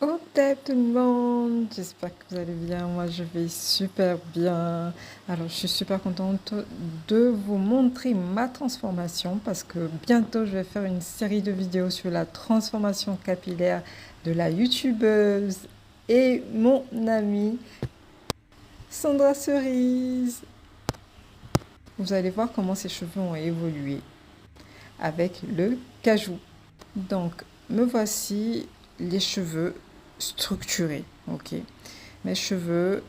Au top tout le monde, j'espère que vous allez bien, moi je vais super bien. Alors je suis super contente de vous montrer ma transformation parce que bientôt je vais faire une série de vidéos sur la transformation capillaire de la youtubeuse et mon amie Sandra Cerise. Vous allez voir comment ses cheveux ont évolué avec le cajou. Donc me voici les cheveux structurés, ok. Mes cheveux,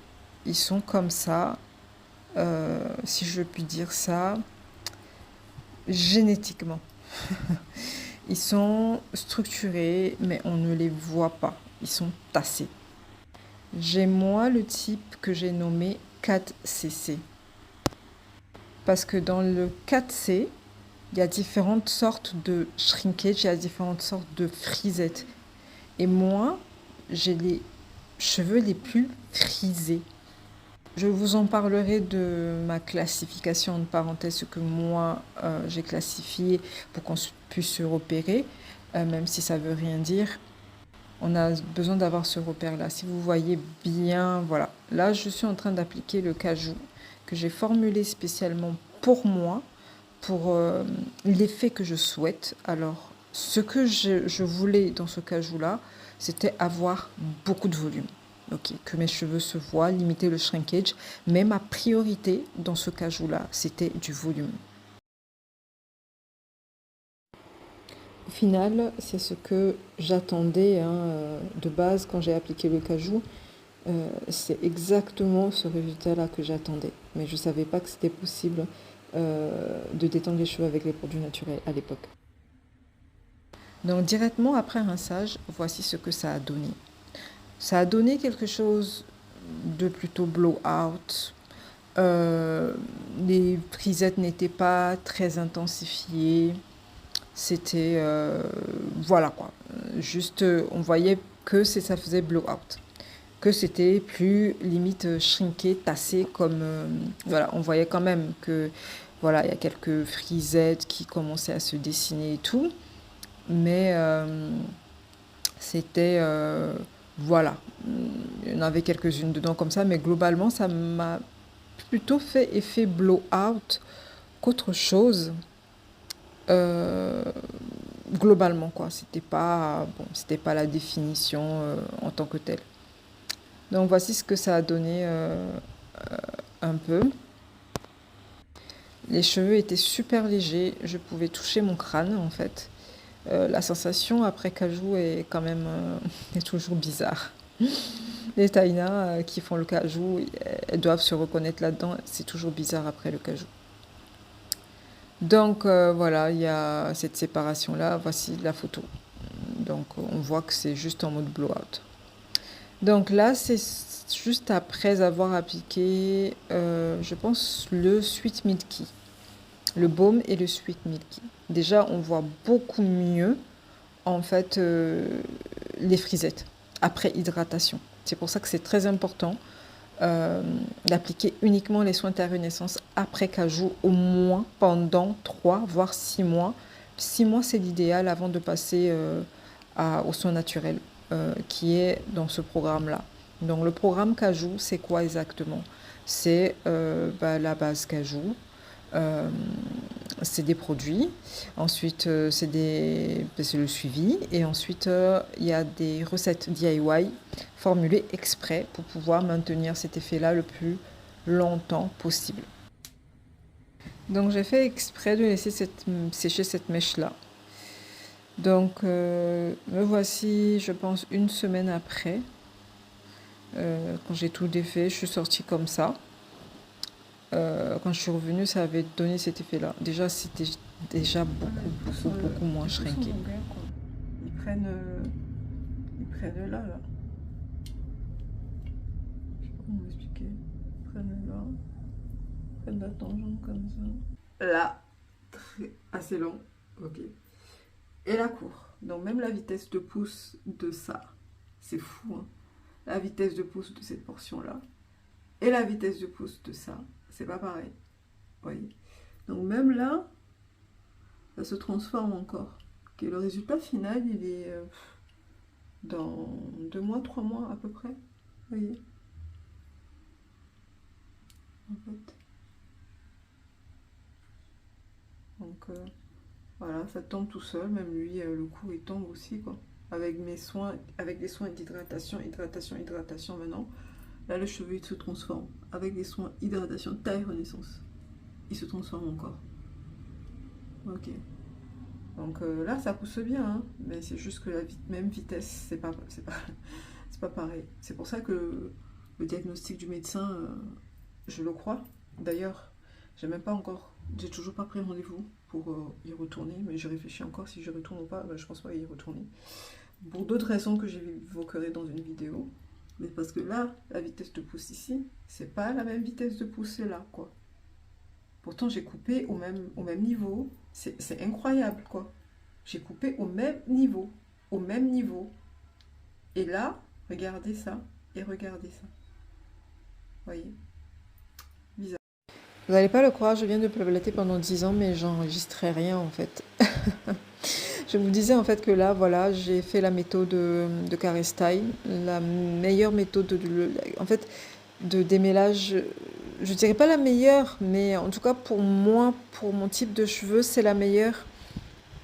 ils sont comme ça, si je puis dire ça, génétiquement. Ils sont structurés, mais on ne les voit pas. Ils sont tassés. J'ai moi le type que j'ai nommé 4CC. Parce que dans le 4C, il y a différentes sortes de shrinkage, il y a différentes sortes de frisettes. Et moi, j'ai les cheveux les plus frisés. Je vous en parlerai de ma classification, de parenthèse, ce que moi j'ai classifié pour qu'on puisse se repérer, même si ça veut rien dire. On a besoin d'avoir ce repère-là. Si vous voyez bien, voilà. Là, je suis en train d'appliquer le cajou que j'ai formulé spécialement pour moi, pour l'effet que je souhaite. Alors, ce que je voulais dans ce cajou-là, c'était avoir beaucoup de volume. Ok, que mes cheveux se voient, limiter le shrinkage. Mais ma priorité dans ce cajou-là, c'était du volume. Au final, c'est ce que j'attendais de base quand j'ai appliqué le cajou. C'est exactement ce résultat-là que j'attendais. Mais je ne savais pas que c'était possible de détendre les cheveux avec les produits naturels à l'époque. Donc directement après rinçage, voici ce que ça a donné. Ça a donné quelque chose de plutôt blowout. Les frisettes n'étaient pas très intensifiées. C'était voilà quoi. Juste on voyait que ça faisait blowout. Que c'était plus limite shrinké, tassé comme voilà, on voyait quand même que voilà, il y a quelques frisettes qui commençaient à se dessiner et tout, mais c'était voilà, il y en avait quelques-unes dedans comme ça, mais globalement ça m'a plutôt fait effet blowout qu'autre chose. Euh, Globalement quoi, c'était pas la définition en tant que telle. Donc voici ce que ça a donné un peu. Les cheveux étaient super légers, je pouvais toucher mon crâne en fait. La sensation après cajou est quand même est toujours bizarre. Les taïnas qui font le cajou, elles doivent se reconnaître là-dedans, c'est toujours bizarre après le cajou. Donc voilà, il y a cette séparation-là, voici la photo. Donc on voit que c'est juste en mode blowout. Donc là, c'est juste après avoir appliqué, je pense, le Sweet Milky. Le baume et le Sweet Milky. Déjà, on voit beaucoup mieux, en fait, les frisettes après hydratation. C'est pour ça que c'est très important d'appliquer uniquement les soins Terre-Renaissance après cajou, au moins pendant 3 voire 6 mois. 6 mois, c'est l'idéal avant de passer aux soins naturels qui est dans ce programme-là. Donc, le programme cajou, c'est quoi exactement? C'est la base cajou. Euh, c'est des produits, ensuite c'est le suivi, et ensuite il y a des recettes DIY formulées exprès pour pouvoir maintenir cet effet-là le plus longtemps possible. Donc j'ai fait exprès de laisser sécher cette mèche-là. Donc me voici, je pense, une semaine après. Quand j'ai tout défait, je suis sortie comme ça. Quand je suis revenue, ça avait donné cet effet-là. Déjà, c'était déjà beaucoup moins shrinké. Ils prennent là. Je sais pas comment expliquer. Ils prennent là. Ils prennent la tangente comme ça. Là, assez long. Ok. Et la cour. Donc même la vitesse de pouce de ça, c'est fou. Hein. La vitesse de pouce de cette portion-là et la vitesse de pouce de ça, c'est pas pareil. Vous voyez. Donc même là, ça se transforme encore. Okay, le résultat final, il est dans 2 mois, 3 mois à peu près. Vous voyez, en fait. Donc voilà, ça tombe tout seul. Même lui, le cou, il tombe aussi, quoi. Avec mes soins, avec des soins d'hydratation, hydratation maintenant. Là, le cheveu, il se transforme. Avec des soins hydratation, taille renaissance. Il se transforme encore. Ok. Donc là, ça pousse bien, hein, mais c'est juste que la même vitesse, c'est pas pareil. C'est pour ça que le diagnostic du médecin, je le crois. D'ailleurs, j'ai toujours pas pris rendez-vous pour y retourner, mais je réfléchis encore si je retourne ou pas. Ben, je pense pas y retourner. Pour d'autres raisons que j'évoquerai dans une vidéo. Mais parce que là, la vitesse de pousse ici, c'est pas la même vitesse de pousse là, quoi. Pourtant, j'ai coupé au même niveau. C'est incroyable, quoi. J'ai coupé au même niveau. Au même niveau. Et là, regardez ça. Et regardez ça. Voyez? Bizarre. Vous n'allez pas le croire, je viens de blablater pendant 10 ans, mais j'enregistrais rien, en fait. Je vous disais, en fait, que là, voilà, j'ai fait la méthode de Carestyle. La meilleure méthode, en fait, de démêlage, je dirais pas la meilleure, mais en tout cas pour moi, pour mon type de cheveux, c'est la meilleure.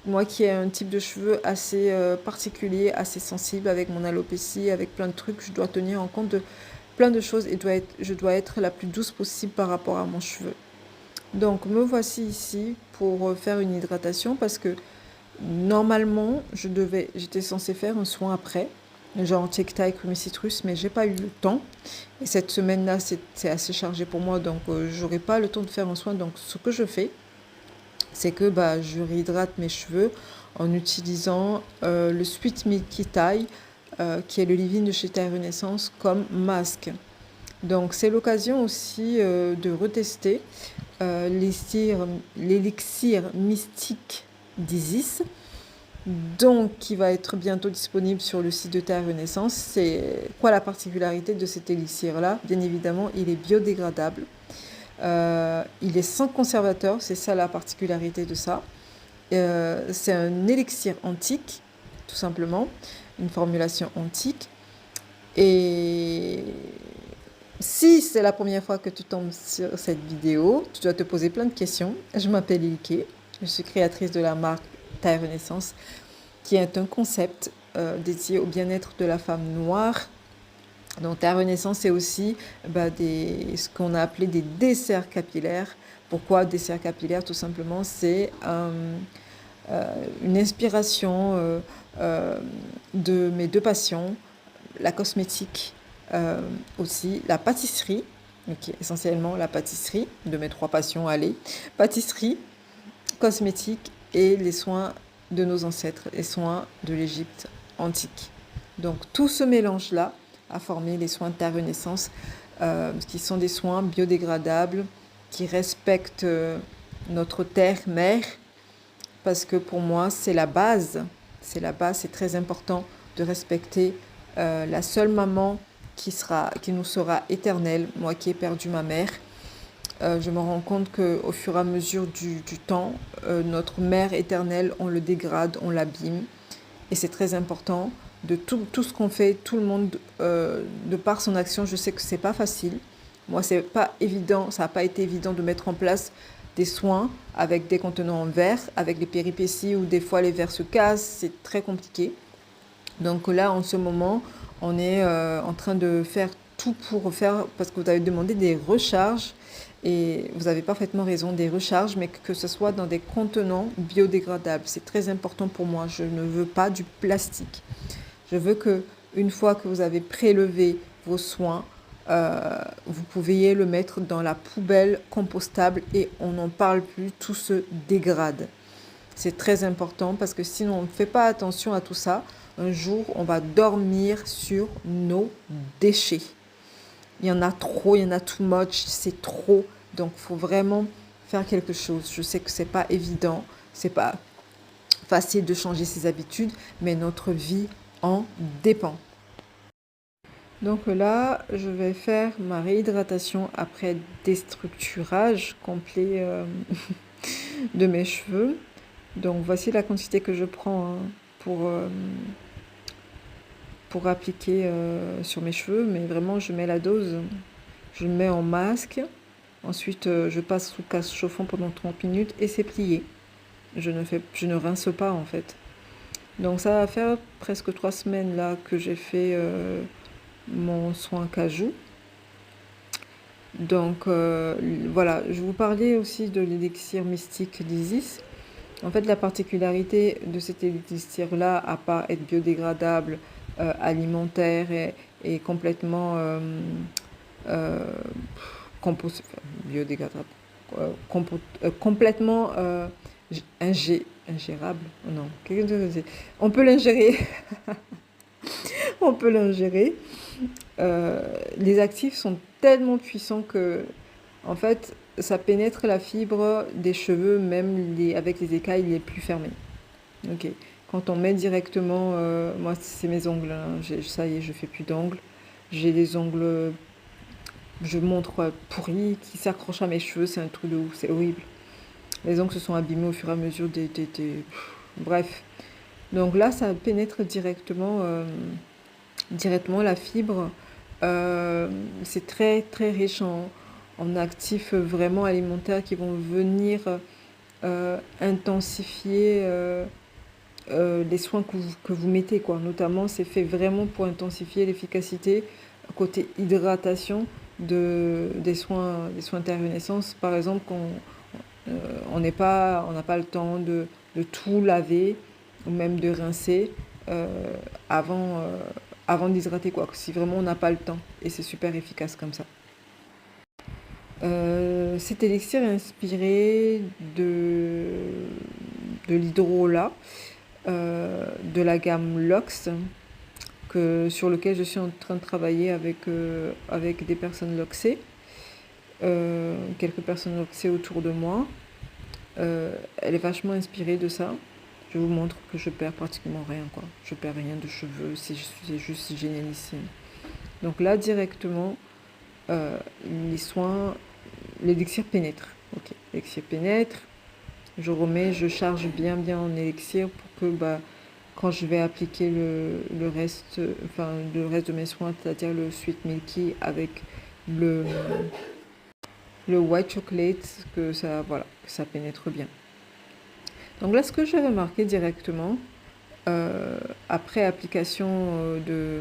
Moi qui ai un type de cheveux assez particulier, assez sensible, avec mon alopécie, avec plein de trucs, je dois tenir en compte de plein de choses et je dois être la plus douce possible par rapport à mon cheveu. Donc me voici ici pour faire une hydratation parce que normalement j'étais censée faire un soin après, genre Tic Tac, Creamy Citrus, mais j'ai pas eu le temps. Et cette semaine-là, c'est assez chargé pour moi, donc j'aurai pas le temps de faire un soin. Donc ce que je fais, c'est que bah, je réhydrate mes cheveux en utilisant le Sweet Milky Tie, qui est le leave-in de chez Taille Renaissance, comme masque. Donc c'est l'occasion aussi de retester l'élixir mystique d'Isis, donc qui va être bientôt disponible sur le site de Taille Renaissance. C'est quoi la particularité de cet élixir là? Bien évidemment, il est biodégradable. Il est sans conservateur, c'est ça la particularité de ça. C'est un élixir antique, tout simplement, une formulation antique. Et si c'est la première fois que tu tombes sur cette vidéo, tu dois te poser plein de questions. Je m'appelle Ilke, je suis créatrice de la marque Taille Renaissance, qui est un concept dédié au bien-être de la femme noire. Donc Taille Renaissance, c'est aussi ce qu'on a appelé des desserts capillaires. Pourquoi desserts capillaires? Tout simplement, c'est une inspiration de mes deux passions, la cosmétique, aussi la pâtisserie, okay, essentiellement la pâtisserie, de mes 3 passions, allez, pâtisserie, cosmétique et les soins de nos ancêtres, les soins de l'Égypte antique. Donc tout ce mélange-là a formé les soins de Taille Renaissance, qui sont des soins biodégradables, qui respectent notre terre-mère, parce que pour moi, c'est la base, c'est très important de respecter la seule maman qui nous sera éternelle, moi qui ai perdu ma mère. Je me rends compte qu'au fur et à mesure du temps, notre mère éternelle, on le dégrade, on l'abîme. Et c'est très important de tout ce qu'on fait, tout le monde, de par son action. Je sais que c'est pas facile. Moi, c'est pas évident, ça n'a pas été évident de mettre en place des soins avec des contenants en verre, avec les péripéties où des fois les verres se cassent, c'est très compliqué. Donc là, en ce moment, on est en train de faire tout pour faire, parce que vous avez demandé des recharges, et vous avez parfaitement raison, des recharges, mais que ce soit dans des contenants biodégradables. C'est très important pour moi, je ne veux pas du plastique. Je veux que, une fois que vous avez prélevé vos soins, vous pouviez le mettre dans la poubelle compostable et on n'en parle plus, tout se dégrade. C'est très important parce que sinon on ne fait pas attention à tout ça. Un jour, on va dormir sur nos déchets. Il y en a trop, il y en a too much, c'est trop. Donc, il faut vraiment faire quelque chose. Je sais que c'est pas évident, c'est pas facile de changer ses habitudes, mais notre vie en dépend. Donc là, je vais faire ma réhydratation après déstructurage complet de mes cheveux. Donc voici la quantité que je prends pour pour appliquer sur mes cheveux, mais vraiment je mets la dose, je le mets en masque, ensuite je passe sous casse chauffant pendant 30 minutes et c'est plié. Je ne rince pas en fait. Donc ça va faire presque 3 semaines là que j'ai fait mon soin cajou. Donc voilà, je vous parlais aussi de l'élixir mystique d'Isis. En fait, la particularité de cet élixir-là, à part être biodégradable, alimentaire et complètement euh, biodégradable, complètement ingérable. Non, on peut l'ingérer. On peut l'ingérer. Les actifs sont tellement puissants que, en fait, ça pénètre la fibre des cheveux, même avec les écailles les plus fermées. Ok. Quand on met directement, moi c'est mes ongles, hein, ça y est, je fais plus d'ongles. J'ai des ongles, je montre pourris, qui s'accrochent à mes cheveux, c'est un truc de ouf, c'est horrible. Les ongles se sont abîmés au fur et à mesure bref. Donc là, ça pénètre directement la fibre. C'est très très riche en actifs vraiment alimentaires qui vont venir intensifier les soins que vous mettez, quoi. Notamment, c'est fait vraiment pour intensifier l'efficacité côté hydratation des soins intervenissance. Par exemple, on n'a pas le temps de tout laver ou même de rincer avant, avant d'hydrater, quoi. Si vraiment on n'a pas le temps. Et c'est super efficace comme ça. Cet élixir est inspiré de l'hydrolat, de la gamme Lox, sur lequel je suis en train de travailler avec des personnes loxées, quelques personnes loxées autour de moi. Elle est vachement inspirée de ça. Je vous montre que je perds pratiquement rien, quoi. Je perds rien de cheveux, c'est juste génialissime. Donc là, directement, les soins, l'élixir pénètre. Ok, l'élixir pénètre. Je charge bien en élixir pour que quand je vais appliquer le reste de mes soins, c'est-à-dire le Sweet Milky avec le white chocolate, que ça pénètre bien. Donc là, ce que j'ai remarqué directement, après application de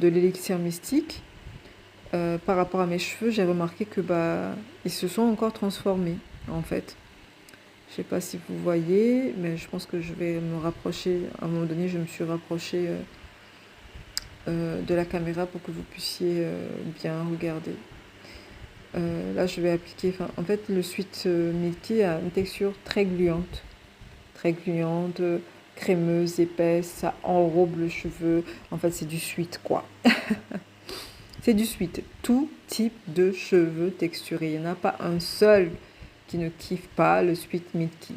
l'élixir mystique, par rapport à mes cheveux, j'ai remarqué que ils se sont encore transformés, en fait. Je sais pas si vous voyez, mais je pense que je vais me rapprocher. À un moment donné, je me suis rapprochée de la caméra pour que vous puissiez bien regarder. Là, je vais appliquer. En fait, le Sweet Milky a une texture très gluante, crémeuse, épaisse. Ça enrobe le cheveu. En fait, c'est du sweet, quoi. C'est du sweet. Tout type de cheveux texturés. Il n'y en a pas un seul qui ne kiffe pas le Sweet Milky.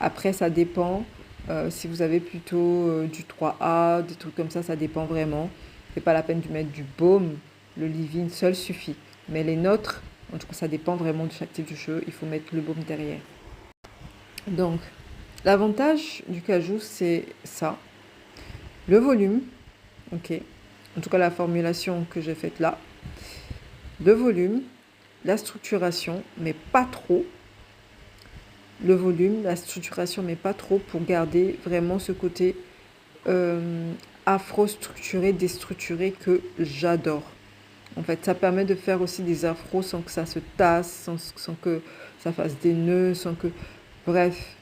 Après, ça dépend. Si vous avez plutôt du 3A, des trucs comme ça dépend vraiment. C'est pas la peine de mettre du baume. Le leave-in seul suffit. Mais les nôtres, en tout cas, ça dépend vraiment de chaque type de cheveux. Il faut mettre le baume derrière. Donc, l'avantage du cajou, c'est ça. Le volume, ok. En tout cas, la formulation que j'ai faite là. Le volume, la structuration, mais pas trop. Le volume, la structuration, mais pas trop pour garder vraiment ce côté afro-structuré, déstructuré que j'adore. En fait, ça permet de faire aussi des afros sans que ça se tasse, sans que ça fasse des nœuds, sans que... Bref,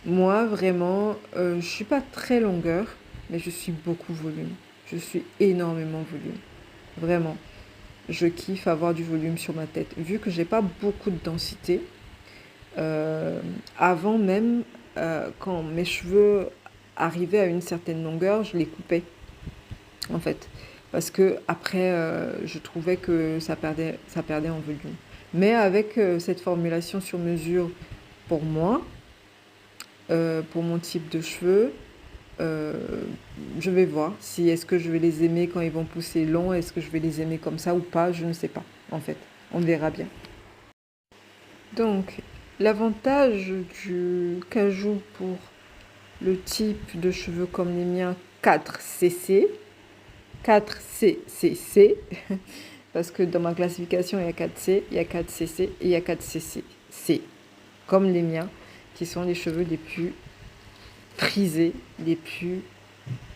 moi, vraiment, je ne suis pas très longueur, mais je suis beaucoup volume. Je suis énormément volume. Vraiment. Je kiffe avoir du volume sur ma tête. Vu que j'ai pas beaucoup de densité, avant même, quand mes cheveux arrivaient à une certaine longueur, je les coupais, en fait. Parce que après, je trouvais que ça perdait en volume. Mais avec cette formulation sur mesure pour moi, pour mon type de cheveux, je vais voir si est-ce que je vais les aimer quand ils vont pousser long, est-ce que je vais les aimer comme ça ou pas, je ne sais pas, en fait. On verra bien. Donc, l'avantage du cajou pour le type de cheveux comme les miens 4CC. 4CCC. Parce que dans ma classification, il y a 4C, il y a 4CC et il y a 4CC. C. Comme les miens, qui sont les cheveux les plus frisés, les plus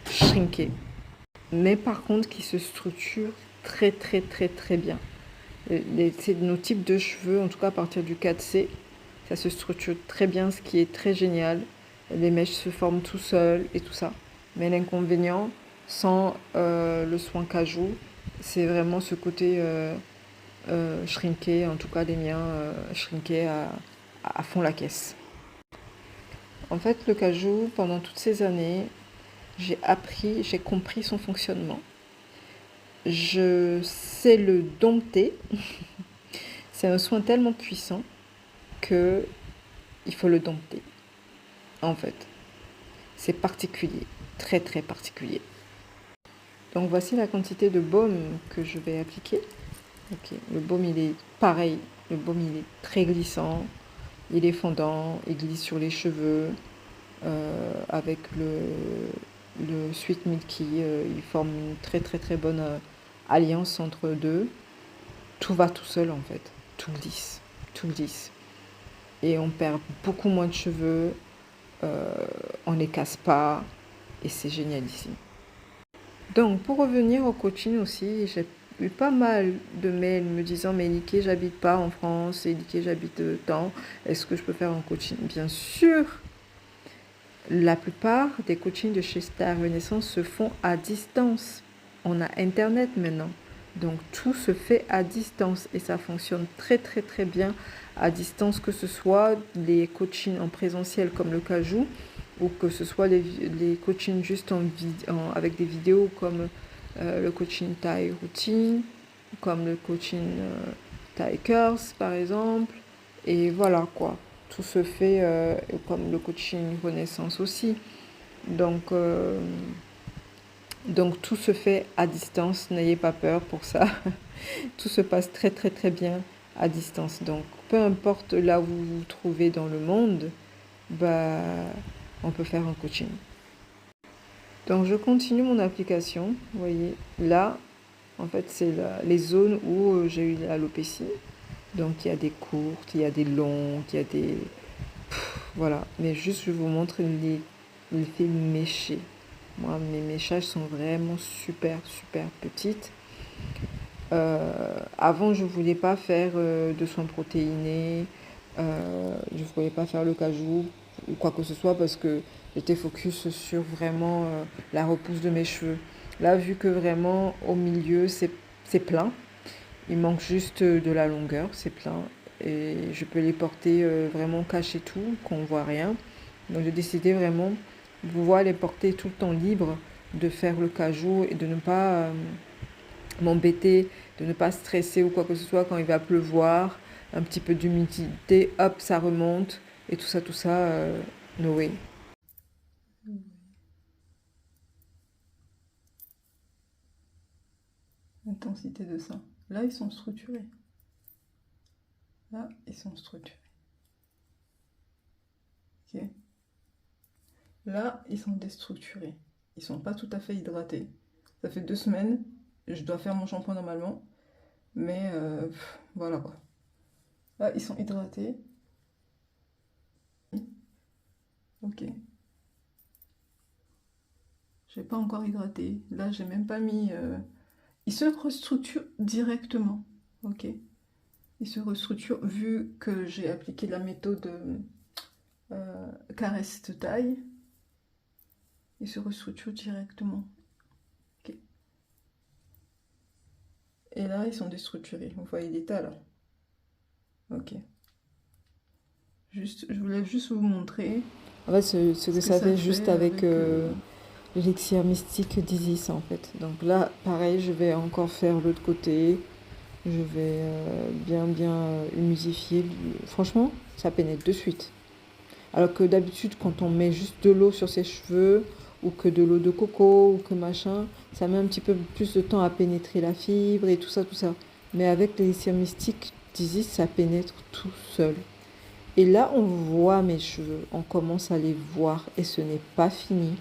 shrinkés. Mais par contre, qui se structurent très bien. C'est nos types de cheveux, en tout cas à partir du 4C, ça se structure très bien, ce qui est très génial. Les mèches se forment tout seuls et tout ça. Mais l'inconvénient, sans le soin cajou, c'est vraiment ce côté shrinké, en tout cas les miens shrinkés à fond la caisse. En fait, le cajou, pendant toutes ces années, j'ai compris son fonctionnement. Je sais le dompter. C'est un soin tellement puissant que il faut le dompter. En fait, c'est particulier, très particulier. Donc voici la quantité de baume que je vais appliquer. Ok, le baume il est pareil. Le baume il est très glissant, il est fondant, il glisse sur les cheveux avec le Sweet Milky. Il forme une très bonne alliance entre deux. Tout va tout seul en fait, tout glisse. Et on perd beaucoup moins de cheveux, on ne les casse pas et c'est génialissime. Donc pour revenir au coaching aussi, j'ai eu pas mal de mails me disant mais Liké, j'habite pas en France et Liké, j'habite tant, est-ce que je peux faire un coaching? Bien sûr, la plupart des coachings de chez Star Renaissance se font à distance. On a internet maintenant. Donc tout se fait à distance et ça fonctionne très bien à distance, que ce soit les coachings en présentiel comme le Cajou ou que ce soit les coachings juste avec des vidéos comme le coaching Thai Routine, comme le coaching Thai Curls par exemple. Et voilà quoi, tout se fait comme le coaching Renaissance aussi. Donc tout se fait à distance, n'ayez pas peur pour ça. Tout se passe très bien à distance. Donc peu importe là où vous vous trouvez dans le monde, on peut faire un coaching. Donc je continue mon application. Vous voyez, là, en fait, c'est les zones où j'ai eu l'alopécie. Donc il y a des courtes, il y a des longues, il y a des... voilà, mais juste je vous montre l'effet méché. Moi, mes méchages sont vraiment super petites. Avant, je voulais pas faire de soins protéinés. Je voulais pas faire le cajou ou quoi que ce soit parce que j'étais focus sur vraiment la repousse de mes cheveux. Là, vu que vraiment au milieu, c'est plein. Il manque juste de la longueur, c'est plein. Et je peux les porter vraiment cacher tout, qu'on voit rien. Donc j'ai décidé vraiment de pouvoir les porter tout le temps libre, de faire le cajou et de ne pas m'embêter, de ne pas stresser ou quoi que ce soit quand il va pleuvoir, un petit peu d'humidité, hop, ça remonte, et tout ça, no way. L'intensité de ça. Là, ils sont structurés. Là, ils sont structurés. Ok. Là, ils sont déstructurés. Ils sont pas tout à fait hydratés. Ça fait 2 semaines. Je dois faire mon shampoing normalement. Mais voilà quoi. Là, ils sont hydratés. Ok. J'ai pas encore hydraté. Là, j'ai même pas mis... Ils se restructurent directement. Ok. Ils se restructurent vu que j'ai appliqué la méthode caresse de taille. Ils se restructurent directement. Ok. Et là, ils sont déstructurés. Vous voyez l'état là. Ok. Je voulais juste vous montrer. En fait, ce que ça fait juste avec l'élixir mystique d'Isis en fait. Donc là, pareil, je vais encore faire l'autre côté. Je vais bien humidifier. Franchement, ça pénètre de suite. Alors que d'habitude, quand on met juste de l'eau sur ses cheveux, ou que de l'eau de coco, ou que machin, ça met un petit peu plus de temps à pénétrer la fibre et tout ça. Mais avec l'élixir mystique d'Isis, ça pénètre tout seul. Et là, on voit mes cheveux, on commence à les voir et ce n'est pas fini.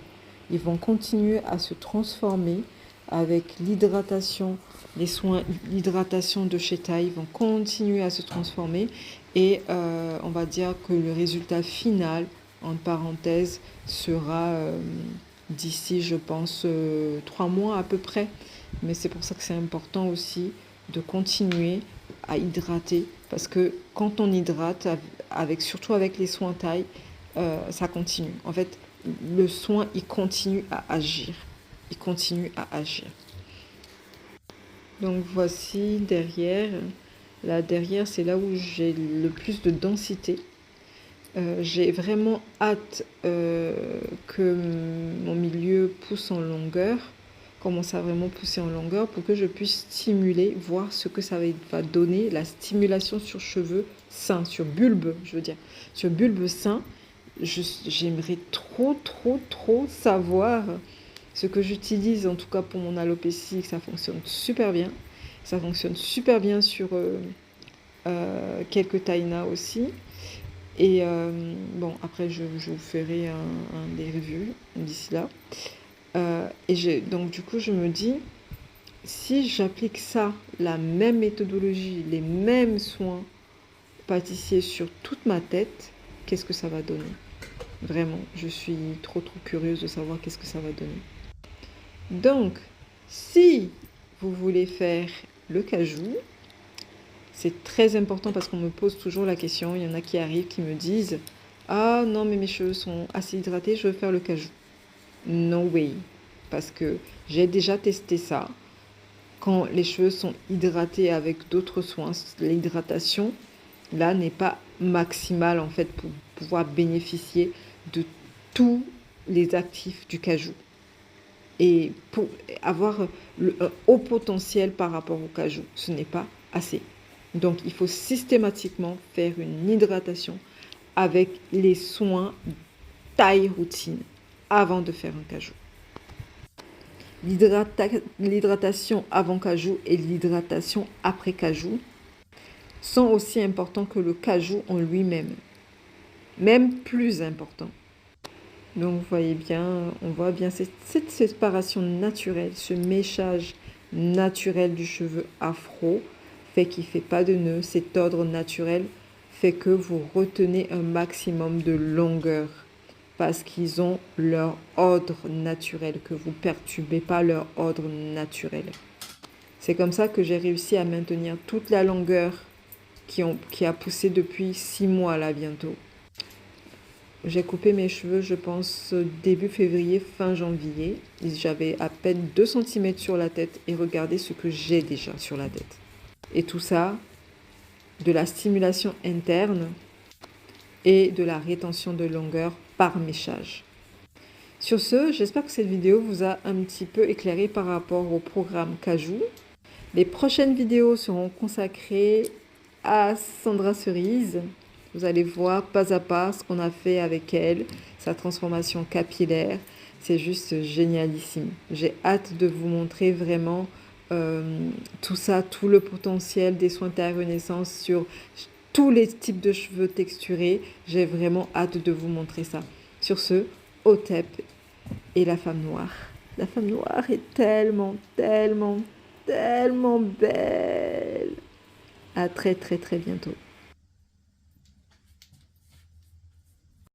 Ils vont continuer à se transformer avec l'hydratation, les soins, l'hydratation de chez Thaï vont continuer à se transformer et on va dire que le résultat final, en parenthèse, sera d'ici, je pense, 3 mois à peu près. Mais c'est pour ça que c'est important aussi de continuer à hydrater parce que quand on hydrate, surtout avec les soins Thaï, ça continue. En fait, le soin, il continue à agir. Il continue à agir. Donc voici derrière. Là derrière, c'est là où j'ai le plus de densité. J'ai vraiment hâte que mon milieu pousse en longueur, commence à vraiment pousser en longueur pour que je puisse stimuler, voir ce que ça va donner, la stimulation sur cheveux sains, sur bulbe, je veux dire, sur bulbe sain. J'aimerais trop savoir ce que j'utilise, en tout cas pour mon alopécie, que ça fonctionne super bien. Ça fonctionne super bien sur quelques taïnas aussi. Et bon, après, je vous ferai des reviews d'ici là. Donc, du coup, je me dis, si j'applique ça, la même méthodologie, les mêmes soins pâtissiers sur toute ma tête, qu'est-ce que ça va donner? Vraiment, je suis trop curieuse de savoir qu'est-ce que ça va donner. Donc, si vous voulez faire le cajou, c'est très important parce qu'on me pose toujours la question. Il y en a qui arrivent, qui me disent « Ah non, mais mes cheveux sont assez hydratés, je veux faire le cajou. » No way. Parce que j'ai déjà testé ça. Quand les cheveux sont hydratés avec d'autres soins, l'hydratation, là, n'est pas maximale en fait pour pouvoir bénéficier de tous les actifs du cajou. Et pour avoir un haut potentiel par rapport au cajou, ce n'est pas assez. Donc, il faut systématiquement faire une hydratation avec les soins taille routine avant de faire un cajou. L'hydratation avant cajou et l'hydratation après cajou sont aussi importants que le cajou en lui-même, même plus important. Donc, vous voyez bien, on voit bien cette séparation naturelle, ce méchage naturel du cheveu afro fait qu'il ne fait pas de nœud. Cet ordre naturel fait que vous retenez un maximum de longueur parce qu'ils ont leur ordre naturel, que vous ne perturbez pas leur ordre naturel. C'est comme ça que j'ai réussi à maintenir toute la longueur qui a poussé depuis 6 mois là bientôt. J'ai coupé mes cheveux, je pense, début février, fin janvier. J'avais à peine 2 cm sur la tête et regardez ce que j'ai déjà sur la tête. Et tout ça, de la stimulation interne et de la rétention de longueur par méchage. Sur ce, j'espère que cette vidéo vous a un petit peu éclairé par rapport au programme Cajou. Les prochaines vidéos seront consacrées à Sandra Cerise. Vous allez voir pas à pas ce qu'on a fait avec elle, sa transformation capillaire. C'est juste génialissime. J'ai hâte de vous montrer vraiment tout ça, tout le potentiel des soins Thaï Renaissance sur tous les types de cheveux texturés. J'ai vraiment hâte de vous montrer ça. Sur ce, Otep et la femme noire. La femme noire est tellement belle. À très bientôt.